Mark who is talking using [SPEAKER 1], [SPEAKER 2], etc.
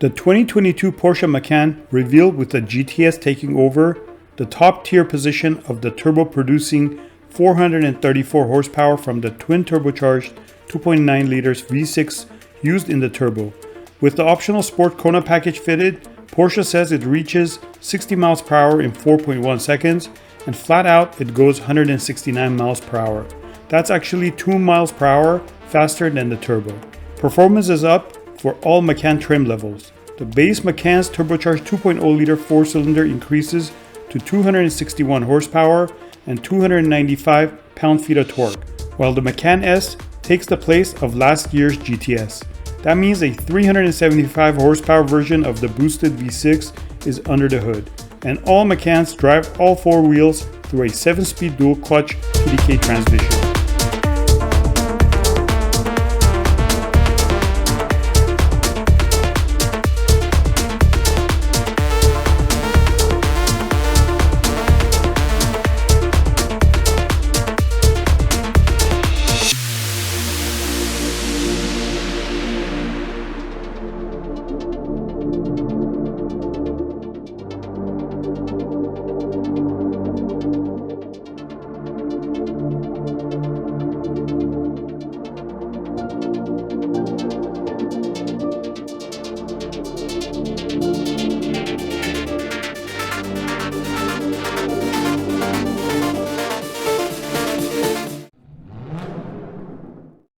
[SPEAKER 1] The 2022 Porsche Macan revealed with the GTS taking over the top tier position of the turbo producing 434 horsepower from the twin turbocharged 2.9 liters V6 used in the turbo. With the optional Sport Kona package fitted, Porsche says it reaches 60 miles per hour in 4.1 seconds, and flat out it goes 169 miles per hour. That's actually 2 miles per hour faster than the turbo. Performance is up for all Macan trim levels. The base Macan's turbocharged 2.0 liter 4-cylinder increases to 261 horsepower and 295 pound-feet of torque, while the Macan S takes the place of last year's GTS. That means a 375 horsepower version of the boosted V6 is under the hood, and all Macans drive all four wheels through a 7-speed dual clutch PDK transmission.